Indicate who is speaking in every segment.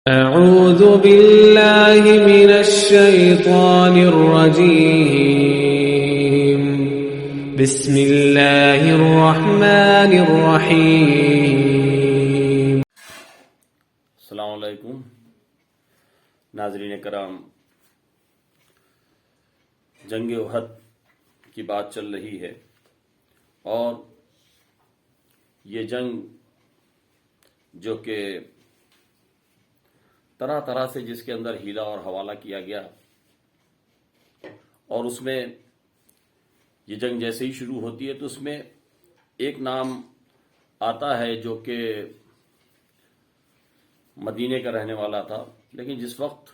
Speaker 1: أعوذ بالله من الشيطان الرجيم بسم الله الرحمن الرحيم
Speaker 2: السلام علیکم ناظرین کرام، جنگ احد کی بات چل رہی ہے اور یہ جنگ جو کہ طرح طرح سے جس کے اندر ہیلا اور حوالہ کیا گیا، اور اس میں یہ جنگ جیسے ہی شروع ہوتی ہے تو اس میں ایک نام آتا ہے جو کہ مدینے کا رہنے والا تھا، لیکن جس وقت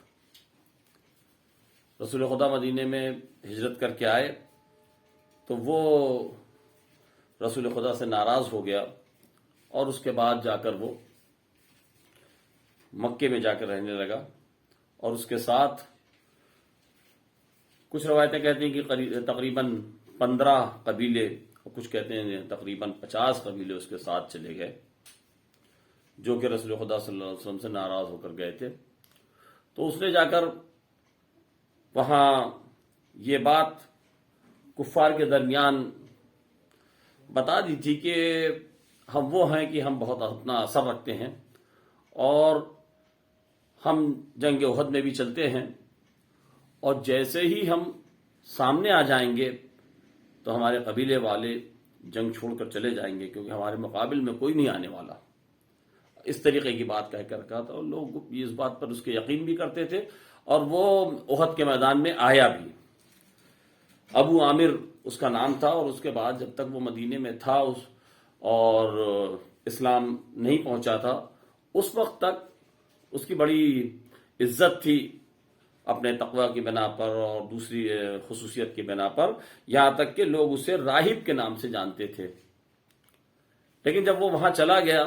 Speaker 2: رسول خدا مدینے میں ہجرت کر کے آئے تو وہ رسول خدا سے ناراض ہو گیا اور اس کے بعد جا کر وہ مکے میں جا کر رہنے لگا، اور اس کے ساتھ کچھ روایتیں کہتی ہیں کہ تقریباً 15 قبیلے اور کچھ کہتے ہیں تقریباً 50 قبیلے اس کے ساتھ چلے گئے، جو کہ رسول خدا صلی اللہ علیہ وسلم سے ناراض ہو کر گئے تھے۔ تو اس نے جا کر وہاں یہ بات کفار کے درمیان بتا دی تھی کہ ہم وہ ہیں کہ ہم بہت اپنا اثر رکھتے ہیں اور ہم جنگ احد میں بھی چلتے ہیں، اور جیسے ہی ہم سامنے آ جائیں گے تو ہمارے قبیلے والے جنگ چھوڑ کر چلے جائیں گے، کیونکہ ہمارے مقابل میں کوئی نہیں آنے والا۔ اس طریقے کی بات کہہ کر کہا تھا، اور لوگ اس بات پر اس کے یقین بھی کرتے تھے، اور وہ احد کے میدان میں آیا بھی۔ ابو عامر اس کا نام تھا، اور اس کے بعد جب تک وہ مدینے میں تھا اور اسلام نہیں پہنچا تھا، اس وقت تک اس کی بڑی عزت تھی اپنے تقوی کی بنا پر اور دوسری خصوصیت کی بنا پر، یہاں تک کہ لوگ اسے راہب کے نام سے جانتے تھے۔ لیکن جب وہ وہاں چلا گیا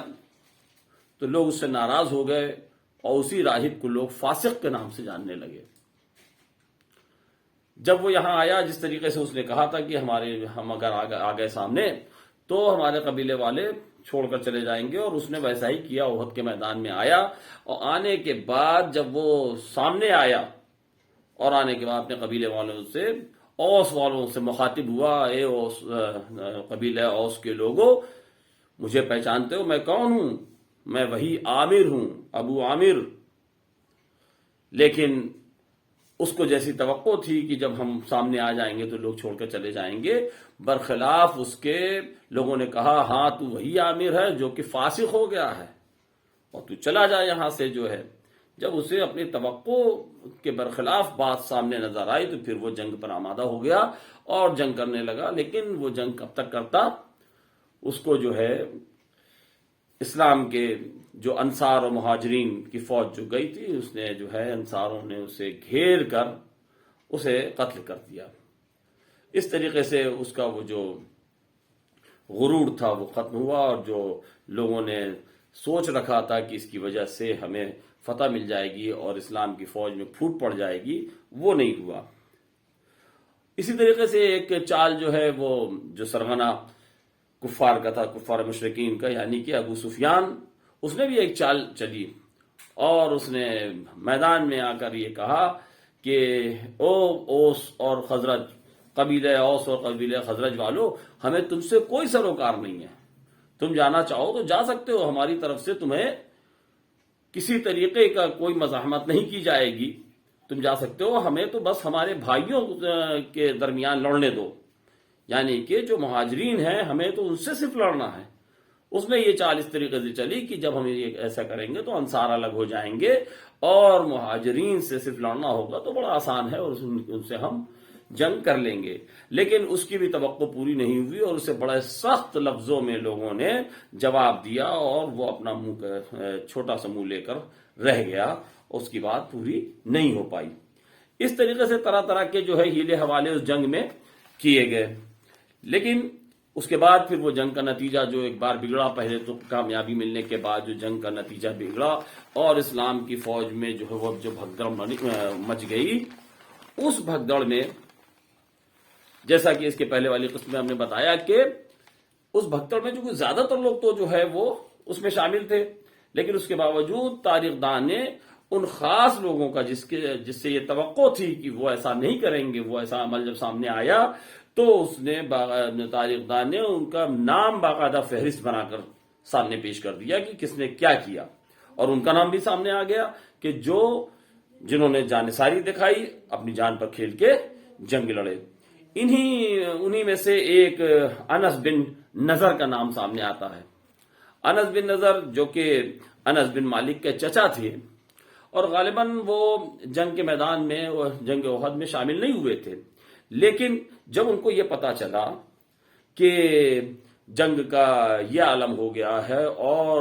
Speaker 2: تو لوگ اس سے ناراض ہو گئے، اور اسی راہب کو لوگ فاسق کے نام سے جاننے لگے۔ جب وہ یہاں آیا، جس طریقے سے اس نے کہا تھا کہ ہم اگر آ گئے سامنے تو ہمارے قبیلے والے چھوڑ کر چلے جائیں گے، اور اس نے ویسا ہی کیا، احد کے میدان میں آیا، اور آنے کے بعد جب وہ سامنے آیا اور آنے کے بعد اپنے قبیلے والوں سے، اوس والوں سے مخاطب ہوا، اے اوس قبیلہ اوس کے لوگوں، مجھے پہچانتے ہو میں کون ہوں؟ میں وہی عامر ہوں، ابو عامر۔ لیکن اس کو جیسی توقع تھی کہ جب ہم سامنے آ جائیں گے تو لوگ چھوڑ کر چلے جائیں گے، برخلاف اس کے لوگوں نے کہا ہاں تو وہی عامر ہے جو کہ فاسق ہو گیا ہے، اور تو چلا جا یہاں سے جو ہے۔ جب اسے اپنی توقع کے برخلاف بات سامنے نظر آئی تو پھر وہ جنگ پر آمادہ ہو گیا اور جنگ کرنے لگا، لیکن وہ جنگ کب تک کرتا؟ اس کو جو ہے اسلام کے جو انصار و مہاجرین کی فوج جو گئی تھی، اس نے جو ہے انصاروں نے اسے گھیر کر اسے قتل کر دیا۔ اس طریقے سے اس کا وہ جو غرور تھا وہ ختم ہوا، اور جو لوگوں نے سوچ رکھا تھا کہ اس کی وجہ سے ہمیں فتح مل جائے گی اور اسلام کی فوج میں پھوٹ پڑ جائے گی، وہ نہیں ہوا۔ اسی طریقے سے ایک چال جو ہے وہ جو سرغنہ کفار کا تھا، کفار مشرکین کا، یعنی کہ ابو سفیان، اس نے بھی ایک چال چلی، اور اس نے میدان میں آ کر یہ کہا کہ او اوس اور خزرج، قبیلہ اوس اور قبیلہ خزرج والو، ہمیں تم سے کوئی سروکار نہیں ہے، تم جانا چاہو تو جا سکتے ہو، ہماری طرف سے تمہیں کسی طریقے کا کوئی مزاحمت نہیں کی جائے گی، تم جا سکتے ہو، ہمیں تو بس ہمارے بھائیوں کے درمیان لڑنے دو، یعنی کہ جو مہاجرین ہیں ہمیں تو ان سے صرف لڑنا ہے۔ اس میں یہ چال اس طریقے سے چلی کہ جب ہم یہ ایسا کریں گے تو انصار الگ ہو جائیں گے اور مہاجرین سے صرف لڑنا ہوگا تو بڑا آسان ہے، اور ان سے ہم جنگ کر لیں گے۔ لیکن اس کی بھی توقع پوری نہیں ہوئی، اور اسے بڑے سخت لفظوں میں لوگوں نے جواب دیا، اور وہ اپنا چھوٹا سا منہ لے کر رہ گیا، اس کی بات پوری نہیں ہو پائی۔ اس طریقے سے طرح طرح کے جو ہے ہیلے حوالے اس جنگ میں کیے گئے، لیکن اس کے بعد پھر وہ جنگ کا نتیجہ جو ایک بار بگڑا، پہلے تو کامیابی ملنے کے بعد جو جنگ کا نتیجہ بگڑا اور اسلام کی فوج میں جو ہے وہ جو بھگدڑ مچ گئی، اس بھگدڑ میں جیسا کہ اس کے پہلے والی قسم میں ہم نے بتایا کہ اس بھگدڑ میں جو زیادہ تر لوگ تو جو ہے وہ اس میں شامل تھے، لیکن اس کے باوجود تاریخ دان نے ان خاص لوگوں کا جس سے یہ توقع تھی کہ وہ ایسا نہیں کریں گے، وہ ایسا عمل جب سامنے آیا تو اس نے تاریخ دان نے ان کا نام باقاعدہ فہرست بنا کر سامنے پیش کر دیا کہ کس نے کیا کیا، اور ان کا نام بھی سامنے آ گیا کہ جنہوں نے جانثاری دکھائی، اپنی جان پر کھیل کے جنگ لڑے۔ انہی میں سے ایک انس بن نضر کا نام سامنے آتا ہے۔ انس بن نضر جو کہ انس بن مالک کے چچا تھے، اور غالباً وہ جنگ کے میدان میں، جنگ احد میں شامل نہیں ہوئے تھے، لیکن جب ان کو یہ پتا چلا کہ جنگ کا یہ عالم ہو گیا ہے اور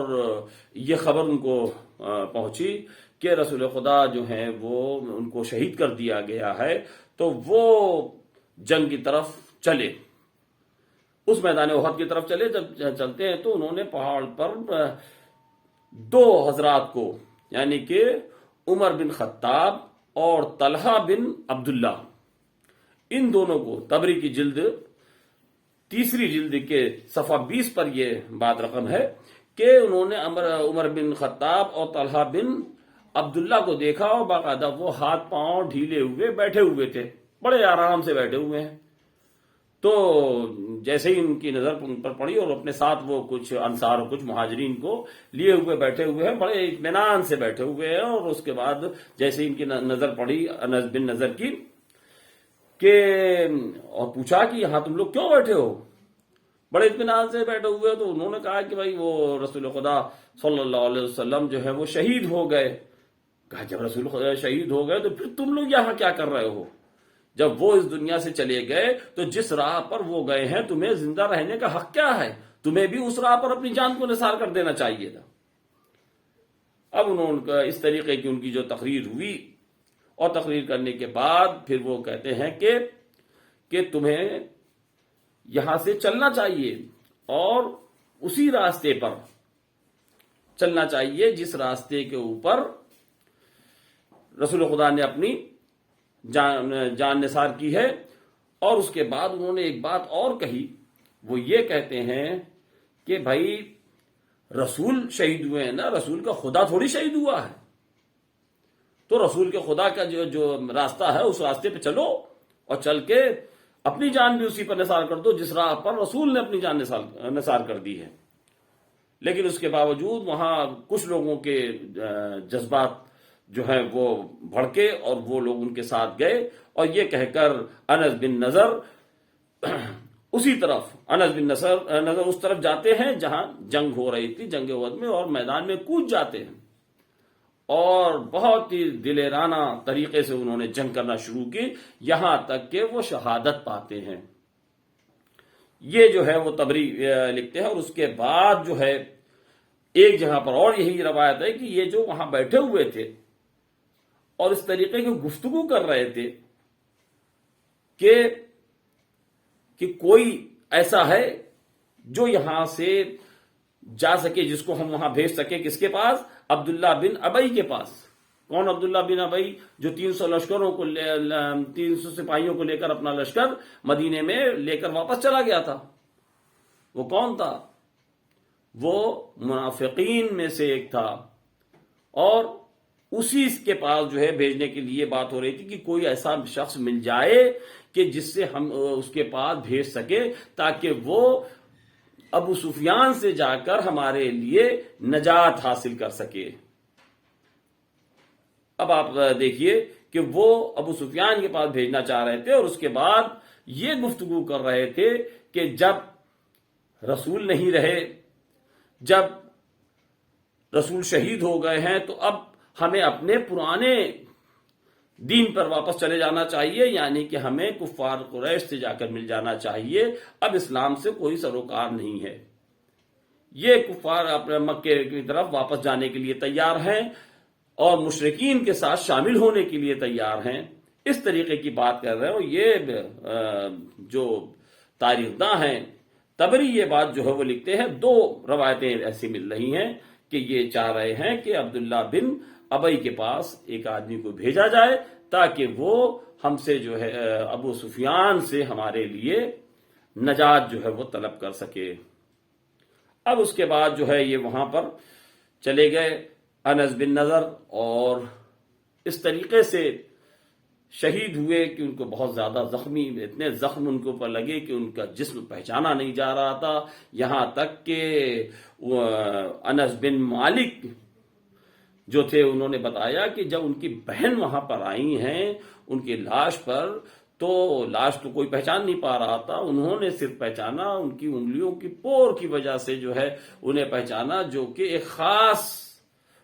Speaker 2: یہ خبر ان کو پہنچی کہ رسول خدا جو ہیں وہ ان کو شہید کر دیا گیا ہے، تو وہ جنگ کی طرف چلے، اس میدان احد کی طرف چلے۔ جب چلتے ہیں تو انہوں نے پہاڑ پر دو حضرات کو، یعنی کہ عمر بن خطاب اور طلحہ بن عبداللہ، ان دونوں کو، طبری کی جلد تیسری جلد کے صفحہ 20 پر یہ بات رقم ہے کہ انہوں نے عمر بن خطاب اور طلحہ بن عبداللہ کو دیکھا، اور باقاعدہ وہ ہاتھ پاؤں ڈھیلے ہوئے بیٹھے ہوئے تھے، بڑے آرام سے بیٹھے ہوئے ہیں۔ تو جیسے ہی ان کی نظر ان پر پڑی، اور اپنے ساتھ وہ کچھ انصار اور کچھ مہاجرین کو لیے ہوئے بیٹھے ہوئے ہیں، بڑے اطمینان سے بیٹھے ہوئے ہیں، اور اس کے بعد جیسے ان کی نظر پڑی انس بن نضر کی اور پوچھا کہ یہاں تم لوگ کیوں بیٹھے ہو، بڑے اطمینان سے بیٹھے ہوئے، تو انہوں نے کہا کہ بھائی وہ رسول خدا صلی اللہ علیہ وسلم جو ہے وہ شہید ہو گئے۔ کہا جب رسول خدا شہید ہو گئے تو پھر تم لوگ یہاں کیا کر رہے ہو؟ جب وہ اس دنیا سے چلے گئے تو جس راہ پر وہ گئے ہیں تمہیں زندہ رہنے کا حق کیا ہے؟ تمہیں بھی اس راہ پر اپنی جان کو نثار کر دینا چاہیے تھا۔ اب انہوں نے اس طریقے کی ان کی جو تقریر ہوئی، اور تقریر کرنے کے بعد پھر وہ کہتے ہیں کہ تمہیں یہاں سے چلنا چاہیے، اور اسی راستے پر چلنا چاہیے جس راستے کے اوپر رسول خدا نے اپنی جان نثار کی ہے۔ اور اس کے بعد انہوں نے ایک بات اور کہی، وہ یہ کہتے ہیں کہ بھائی رسول شہید ہوئے ہیں نا، رسول کا خدا تھوڑی شہید ہوا ہے، تو رسول کے خدا کا جو راستہ ہے اس راستے پہ چلو، اور چل کے اپنی جان بھی اسی پر نثار کر دو جس راہ پر رسول نے اپنی جان نثار کر دی ہے۔ لیکن اس کے باوجود وہاں کچھ لوگوں کے جذبات جو ہیں وہ بھڑکے، اور وہ لوگ ان کے ساتھ گئے، اور یہ کہہ کر انس بن نضر اس طرف جاتے ہیں جہاں جنگ ہو رہی تھی، جنگ احد میں، اور میدان میں کود جاتے ہیں، اور بہت ہی دلیرانہ طریقے سے انہوں نے جنگ کرنا شروع کی، یہاں تک کہ وہ شہادت پاتے ہیں۔ یہ جو ہے وہ طبری لکھتے ہیں۔ اور اس کے بعد جو ہے ایک جگہ پر اور یہی روایت ہے کہ یہ جو وہاں بیٹھے ہوئے تھے اور اس طریقے کی گفتگو کر رہے تھے کہ کوئی ایسا ہے جو یہاں سے جا سکے، جس کو ہم وہاں بھیج سکے، کس کے پاس؟ عبداللہ بن ابئی کے پاس۔ کون عبداللہ بن ابئی؟ جو 300 سپاہیوں کو لے کر اپنا لشکر مدینے میں لے کر واپس چلا گیا تھا۔ وہ کون تھا؟ وہ منافقین میں سے ایک تھا، اور اسی کے پاس جو ہے بھیجنے کے لیے بات ہو رہی تھی کہ کوئی ایسا شخص مل جائے کہ جس سے ہم اس کے پاس بھیج سکے، تاکہ وہ ابو سفیان سے جا کر ہمارے لیے نجات حاصل کر سکے۔ اب آپ دیکھیے کہ وہ ابو سفیان کے پاس بھیجنا چاہ رہے تھے، اور اس کے بعد یہ گفتگو کر رہے تھے کہ جب رسول نہیں رہے، جب رسول شہید ہو گئے ہیں، تو اب ہمیں اپنے پرانے دین پر واپس چلے جانا چاہیے، یعنی کہ ہمیں کفار قریش سے جا کر مل جانا چاہیے، اب اسلام سے کوئی سروکار نہیں ہے۔ یہ کفار اپنے مکے کی طرف واپس جانے کے لیے تیار ہیں، اور مشرکین کے ساتھ شامل ہونے کے لیے تیار ہیں۔ اس طریقے کی بات کر رہے ہو۔ یہ جو تاریخ داں ہیں طبری یہ بات جو ہے وہ لکھتے ہیں، دو روایتیں ایسی مل رہی ہیں کہ یہ چاہ رہے ہیں کہ عبداللہ بن ابئی کے پاس ایک آدمی کو بھیجا جائے تاکہ وہ ہم سے جو ہے ابو سفیان سے ہمارے لیے نجات جو ہے وہ طلب کر سکے۔ اب اس کے بعد جو ہے یہ وہاں پر چلے گئے، انس بن نضر، اور اس طریقے سے شہید ہوئے کہ ان کو بہت زیادہ زخمی، اتنے زخم ان کے اوپر لگے کہ ان کا جسم پہچانا نہیں جا رہا تھا، یہاں تک کہ انس بن مالک جو تھے انہوں نے بتایا کہ جب ان کی بہن وہاں پر آئی ہیں ان کی لاش پر، تو لاش تو کوئی پہچان نہیں پا رہا تھا، انہوں نے صرف پہچانا ان کی انگلیوں کی پور کی وجہ سے جو ہے انہیں پہچانا، جو کہ ایک خاص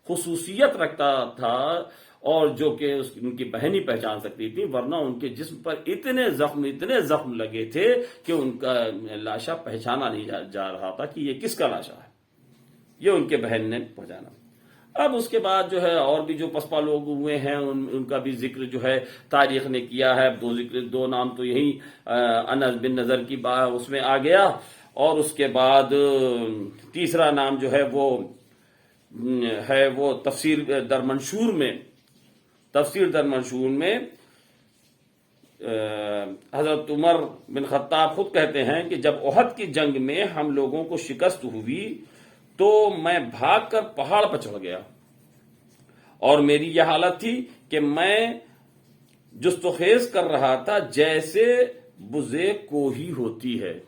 Speaker 2: خصوصیت رکھتا تھا اور جو کہ ان کی بہن ہی پہچان سکتی تھی، ورنہ ان کے جسم پر اتنے زخم لگے تھے کہ ان کا لاشا پہچانا نہیں جا رہا تھا کہ یہ کس کا لاشا ہے، یہ ان کے بہن نے پہچانا۔ اب اس کے بعد جو ہے اور بھی جو پسپا لوگ ہوئے ہیں ان کا بھی ذکر جو ہے تاریخ نے کیا ہے، دو نام تو یہی انس بن نضر کی اس میں آ گیا، اور اس کے بعد تیسرا نام جو ہے وہ تفسیر در منشور میں حضرت عمر بن خطاب خود کہتے ہیں کہ جب احد کی جنگ میں ہم لوگوں کو شکست ہوئی تو میں بھاگ کر پہاڑ پر چڑھ گیا، اور میری یہ حالت تھی کہ میں جستخیز کر رہا تھا جیسے بزے کوہی ہوتی ہے،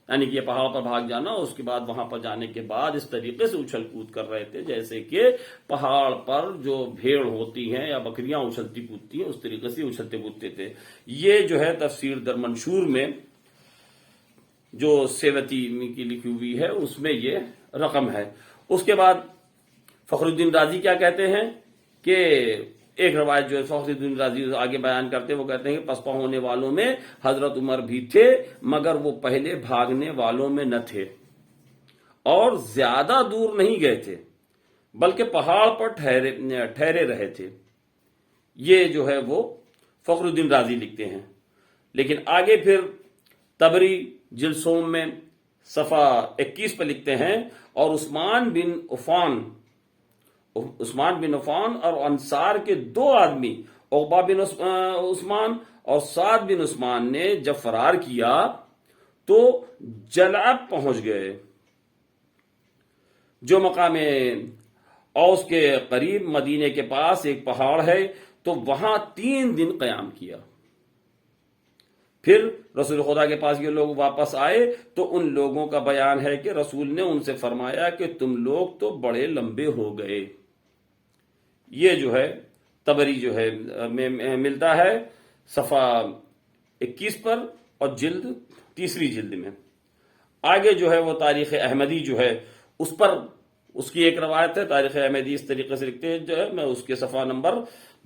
Speaker 2: یعنی کہ یہ پہاڑ پر بھاگ جانا، اس کے بعد وہاں پر جانے کے بعد اس طریقے سے اچھل کود کر رہے تھے جیسے کہ پہاڑ پر جو بھیڑ ہوتی ہیں یا بکریاں اچھلتی کودتی ہیں اس طریقے سے اچھلتے کودتے تھے۔ یہ جو ہے تفسیر در منشور میں جو سیوتی کی لکھی ہوئی ہے اس میں یہ رقم ہے۔ اس کے بعد فخر الدین رازی کیا کہتے ہیں کہ ایک روایت جو ہے فخر الدین رازی آگے بیان کرتے ہیں، وہ کہتے ہیں کہ پسپا ہونے والوں میں حضرت عمر بھی تھے، مگر وہ پہلے بھاگنے والوں میں نہ تھے اور زیادہ دور نہیں گئے تھے بلکہ پہاڑ پر ٹھہرے رہے تھے۔ یہ جو ہے وہ فخر الدین رازی لکھتے ہیں۔ لیکن آگے پھر طبری جلد سوم میں صفحہ 21 پہ لکھتے ہیں، اور عثمان بن عفان اور انصار کے دو آدمی عقبہ بن عثمان اور سعد بن عثمان نے جب فرار کیا تو جلعب پہنچ گئے جو مقام اوس کے قریب مدینے کے پاس ایک پہاڑ ہے، تو وہاں 3 دن قیام کیا۔ پھر رسول خدا کے پاس یہ لوگ واپس آئے تو ان لوگوں کا بیان ہے کہ رسول نے ان سے فرمایا کہ تم لوگ تو بڑے لمبے ہو گئے۔ یہ جو ہے طبری جو ہے میں ملتا ہے صفحہ 21 پر اور تیسری جلد میں۔ آگے جو ہے وہ تاریخ احمدی جو ہے اس کی ایک روایت ہے، تاریخ احمدی اس طریقے سے لکھتے ہیں، جو ہے میں اس کے صفحہ نمبر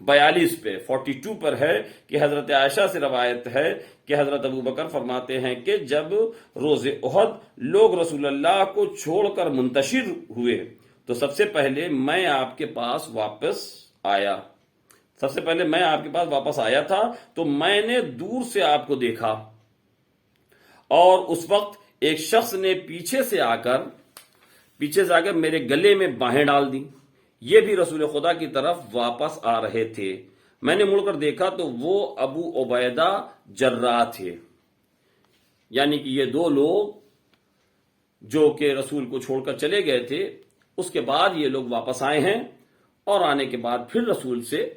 Speaker 2: 42 پہ 42 پر ہے کہ حضرت عائشہ سے روایت ہے کہ حضرت ابو بکر فرماتے ہیں کہ جب روز احد لوگ رسول اللہ کو چھوڑ کر منتشر ہوئے تو سب سے پہلے میں آپ کے پاس واپس آیا تھا تو میں نے دور سے آپ کو دیکھا، اور اس وقت ایک شخص نے پیچھے سے آ کر میرے گلے میں باہیں ڈال دی، یہ بھی رسول خدا کی طرف واپس آ رہے تھے۔ میں نے مڑ کر دیکھا تو وہ ابو عبیدہ جراح تھے، یعنی کہ یہ 2 لوگ جو کہ رسول کو چھوڑ کر چلے گئے تھے، اس کے بعد یہ لوگ واپس آئے ہیں، اور آنے کے بعد پھر رسول سے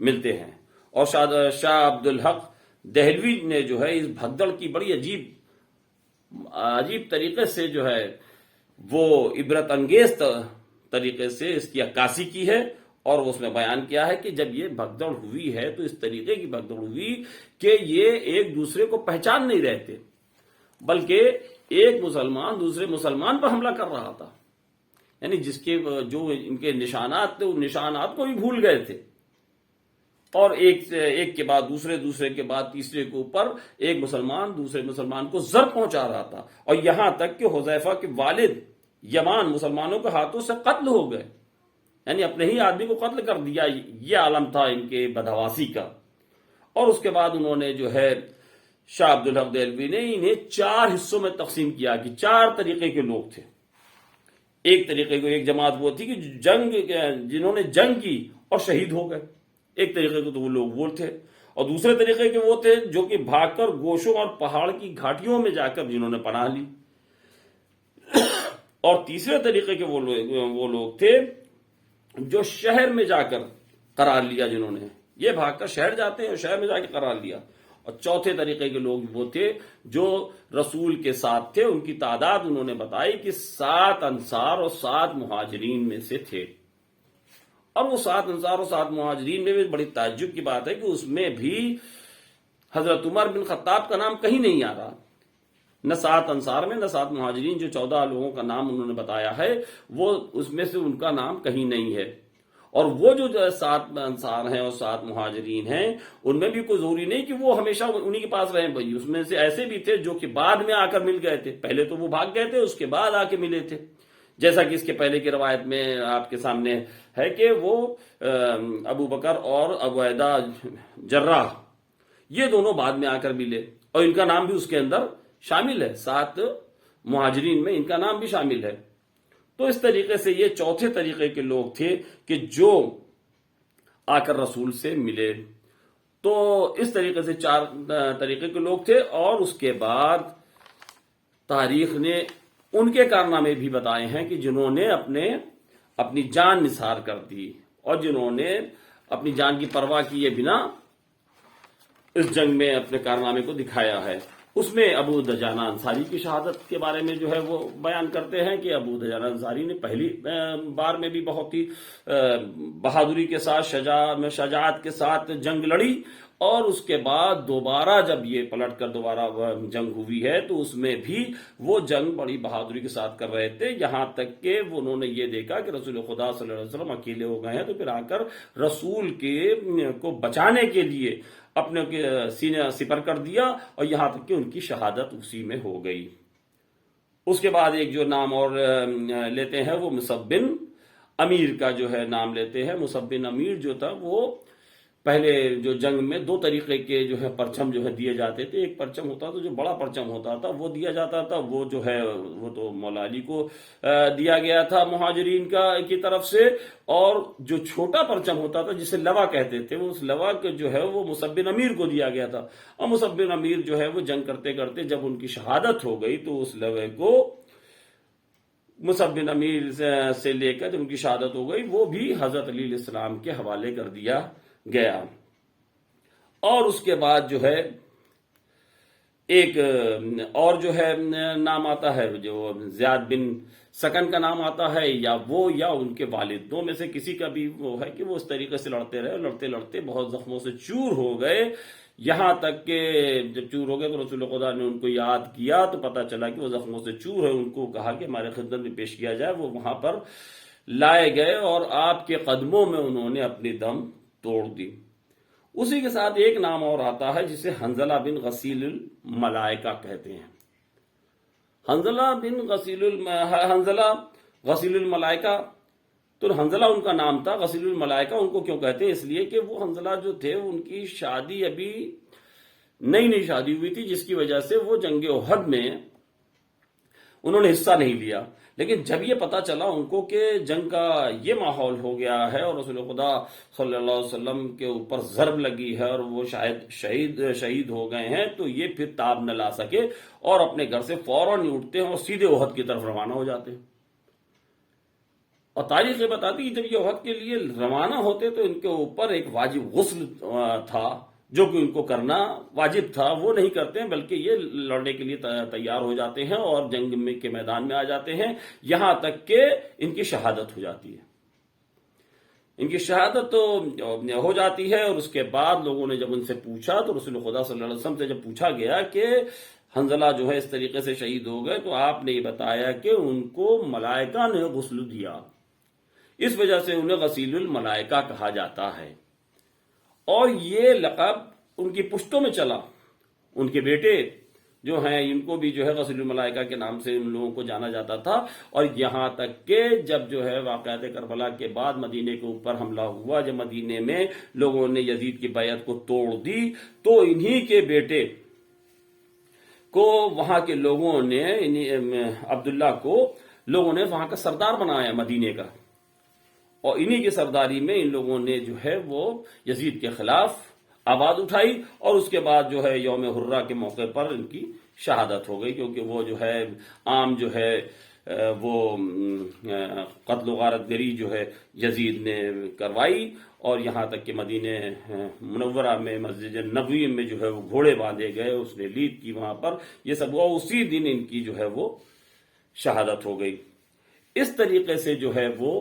Speaker 2: ملتے ہیں۔ اور شاہ عبد الحق دہلوی نے جو ہے اس بھگدڑ کی بڑی عجیب طریقے سے جو ہے وہ عبرت انگیز طریقے سے اس کی عکاسی کی ہے، اور اس میں بیان کیا ہے کہ جب یہ بھگدڑ ہوئی ہے تو اس طریقے کی بھگدڑ ہوئی کہ یہ ایک دوسرے کو پہچان نہیں رہتے، بلکہ ایک مسلمان دوسرے مسلمان پر حملہ کر رہا تھا، یعنی جو ان کے نشانات تھے ان نشانات کو بھی بھول گئے تھے، اور ایک کے بعد دوسرے کے بعد تیسرے کے اوپر ایک مسلمان دوسرے مسلمان کو ضرر پہنچا رہا تھا، اور یہاں تک کہ حذیفہ کے والد یمان مسلمانوں کے ہاتھوں سے قتل ہو گئے، یعنی اپنے ہی آدمی کو قتل کر دیا۔ یہ عالم تھا ان کے بدحواسی کا۔ اور اس کے بعد انہوں نے جو ہے شاہ عبد الحق دہلوی نے انہیں 4 حصوں میں تقسیم کیا کہ 4 طریقے کے لوگ تھے۔ ایک طریقے کو ایک جماعت وہ تھی کہ جنہوں نے جنگ کی اور شہید ہو گئے، ایک طریقے کو تو وہ لوگ وہ تھے، اور دوسرے طریقے کے وہ تھے جو کہ بھاگ کر گوشوں اور پہاڑ کی گھاٹیوں میں جا کر جنہوں نے پناہ لی، اور تیسرے طریقے کے وہ لوگ تھے جو شہر میں جا کر قرار لیا، جنہوں نے یہ بھاگ کر شہر جاتے ہیں اور شہر میں جا کے قرار لیا. اور چوتھے طریقے کے لوگ وہ تھے جو رسول کے ساتھ تھے. ان کی تعداد انہوں نے بتائی کہ 7 انصار اور 7 مہاجرین میں سے تھے. اور وہ 7 انصار اور 7 مہاجرین میں بھی بڑی تعجب کی بات ہے کہ اس میں بھی حضرت عمر بن خطاب کا نام کہیں نہیں آ رہا. نہ 7 انصار میں، نہ 7 مہاجرین، جو 14 لوگوں کا نام انہوں نے بتایا ہے وہ اس میں سے ان کا نام کہیں نہیں ہے. اور وہ جو 7 انصار ہیں اور 7 مہاجرین ہیں، ان میں بھی کوئی ضروری نہیں کہ وہ ہمیشہ انہی کے پاس رہیں. بھائی اس میں سے ایسے بھی تھے جو کہ بعد میں آ کر مل گئے تھے. پہلے تو وہ بھاگ گئے تھے، اس کے بعد آ کے ملے تھے. جیسا کہ اس کے پہلے کی روایت میں آپ کے سامنے ہے کہ وہ ابو بکر اور ابو عبیدہ جراح، یہ دونوں بعد میں آ کر ملے اور ان کا نام بھی اس کے اندر شامل ہے. 7 مہاجرین میں ان کا نام بھی شامل ہے. تو اس طریقے سے یہ چوتھے طریقے کے لوگ تھے کہ جو آ کر رسول سے ملے. تو اس طریقے سے 4 طریقے کے لوگ تھے. اور اس کے بعد تاریخ نے ان کے کارنامے بھی بتائے ہیں کہ جنہوں نے اپنی جان نثار کر دی اور جنہوں نے اپنی جان کی پرواہ کیے بنا اس جنگ میں اپنے کارنامے کو دکھایا ہے. اس میں ابو دجانہ انصاری کی شہادت کے بارے میں جو ہے وہ بیان کرتے ہیں کہ ابو دجانہ انصاری نے پہلی بار میں بھی بہت ہی بہادری کے ساتھ، شجاعت کے ساتھ جنگ لڑی. اور اس کے بعد دوبارہ جب یہ پلٹ کر دوبارہ جنگ ہوئی ہے تو اس میں بھی وہ جنگ بڑی بہادری کے ساتھ کر رہے تھے. یہاں تک کہ انہوں نے یہ دیکھا کہ رسول خدا صلی اللہ علیہ وسلم اکیلے ہو گئے ہیں، تو پھر آ کر رسول کو بچانے کے لیے اپنے سینے سپر کر دیا. اور یہاں تک کہ ان کی شہادت اسی میں ہو گئی. اس کے بعد ایک جو نام اور لیتے ہیں وہ مصعب بن امیر کا جو ہے نام لیتے ہیں. مصعب بن امیر جو تھا وہ پہلے جو جنگ میں 2 طریقے کے جو ہے پرچم جو ہے دیے جاتے تھے. ایک پرچم ہوتا تھا جو بڑا پرچم ہوتا تھا وہ دیا جاتا تھا، وہ جو ہے وہ تو مولا علی کو دیا گیا تھا مہاجرین کی طرف سے. اور جو چھوٹا پرچم ہوتا تھا جسے لوا کہتے تھے، وہ اس لوا کے جو ہے وہ مصعب بن امیر کو دیا گیا تھا. اور مصعب بن امیر جو ہے وہ جنگ کرتے کرتے جب ان کی شہادت ہو گئی تو اس لوے کو مصعب بن امیر سے لے کر جب ان کی شہادت ہو گئی وہ بھی حضرت علی علیہ السلام کے حوالے کر دیا گیا. اور اس کے بعد جو ہے ایک اور جو ہے نام آتا ہے جو زیاد بن سکن کا نام آتا ہے، یا وہ یا ان کے والد، دو میں سے کسی کا بھی وہ ہے کہ وہ اس طریقے سے لڑتے رہے، لڑتے لڑتے بہت زخموں سے چور ہو گئے. یہاں تک کہ جب چور ہو گئے تو رسول خدا نے ان کو یاد کیا تو پتا چلا کہ وہ زخموں سے چور ہے. ان کو کہا کہ ہمارے خدمت میں پیش کیا جائے. وہ وہاں پر لائے گئے اور آپ کے قدموں میں انہوں نے اپنی دم توڑ دی. اسی کے ساتھ ایک نام اور آتا ہے جسے حنظلہ بن غسیل الملائکہ کہتے ہیں. حنظلہ غسیل الملائکہ، تو حنظلہ ان کا نام تھا. غسیل الملائکہ ان کو کیوں کہتے ہیں؟ اس لیے کہ وہ حنظلہ جو تھے ان کی شادی ابھی نئی شادی ہوئی تھی، جس کی وجہ سے وہ جنگ احد میں انہوں نے حصہ نہیں لیا. لیکن جب یہ پتا چلا ان کو کہ جنگ کا یہ ماحول ہو گیا ہے اور رسول خدا صلی اللہ علیہ وسلم کے اوپر ضرب لگی ہے اور وہ شاید شہید ہو گئے ہیں، تو یہ پھر تاب نہ لا سکے اور اپنے گھر سے فوراً اٹھتے ہیں اور سیدھے احد کی طرف روانہ ہو جاتے ہیں. اور تاریخ یہ بتاتی کہ جب یہ احد کے لیے روانہ ہوتے تو ان کے اوپر ایک واجب غسل تھا جو کہ ان کو کرنا واجب تھا. وہ نہیں کرتے ہیں بلکہ یہ لڑنے کے لیے تیار ہو جاتے ہیں اور جنگ کے میدان میں آ جاتے ہیں، یہاں تک کہ ان کی شہادت ہو جاتی ہے. ان کی شہادت تو ہو جاتی ہے. اور اس کے بعد لوگوں نے جب ان سے پوچھا تو رسول خدا صلی اللہ علیہ وسلم سے جب پوچھا گیا کہ حنظلہ جو ہے اس طریقے سے شہید ہو گئے، تو آپ نے یہ بتایا کہ ان کو ملائکہ نے غسل دیا، اس وجہ سے انہیں غسیل الملائکہ کہا جاتا ہے. اور یہ لقب ان کی پشتوں میں چلا. ان کے بیٹے جو ہیں ان کو بھی جو ہے غسیل الملائکہ کے نام سے ان لوگوں کو جانا جاتا تھا. اور یہاں تک کہ جب جو ہے واقعات کربلا کے بعد مدینے کے اوپر حملہ ہوا، جب مدینے میں لوگوں نے یزید کی بیعت کو توڑ دی، تو انہی کے بیٹے کو وہاں کے لوگوں نے عبداللہ کو لوگوں نے وہاں کا سردار بنایا مدینے کا. اور انہی کی سرداری میں ان لوگوں نے جو ہے وہ یزید کے خلاف آواز اٹھائی. اور اس کے بعد جو ہے یوم حرہ کے موقع پر ان کی شہادت ہو گئی، کیونکہ وہ جو ہے عام جو ہے وہ قتل و غارت گری جو ہے یزید نے کروائی، اور یہاں تک کہ مدینہ منورہ میں مسجد نبوی میں جو ہے وہ گھوڑے باندھے گئے، اس نے لید کی وہاں پر، یہ سب ہوا، اسی دن ان کی جو ہے وہ شہادت ہو گئی۔ اس طریقے سے جو ہے وہ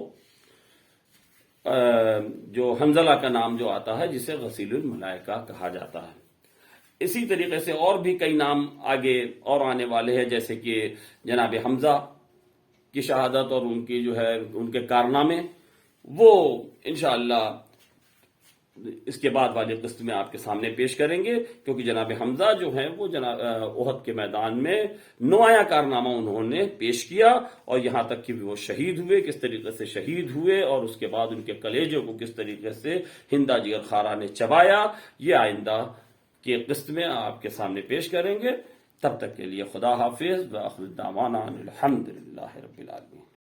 Speaker 2: جو حنظلہ کا نام جو آتا ہے جسے غسیل الملائکہ کہا جاتا ہے۔ اسی طریقے سے اور بھی کئی نام آگے اور آنے والے ہیں، جیسے کہ جناب حمزہ کی شہادت اور ان کی جو ہے ان کے کارنامے، وہ انشاءاللہ اس کے بعد والی قسط میں آپ کے سامنے پیش کریں گے، کیونکہ جناب حمزہ جو ہیں وہ جناب احد کے میدان میں نمایاں کارنامہ انہوں نے پیش کیا، اور یہاں تک کہ وہ شہید ہوئے، کس طریقے سے شہید ہوئے، اور اس کے بعد ان کے کلیجے کو کس طریقے سے ہندا جگر خارا نے چبایا، یہ آئندہ کی قسط میں آپ کے سامنے پیش کریں گے۔ تب تک کے لیے خدا حافظ، وآخر دعوانا الحمدللہ رب العالمین۔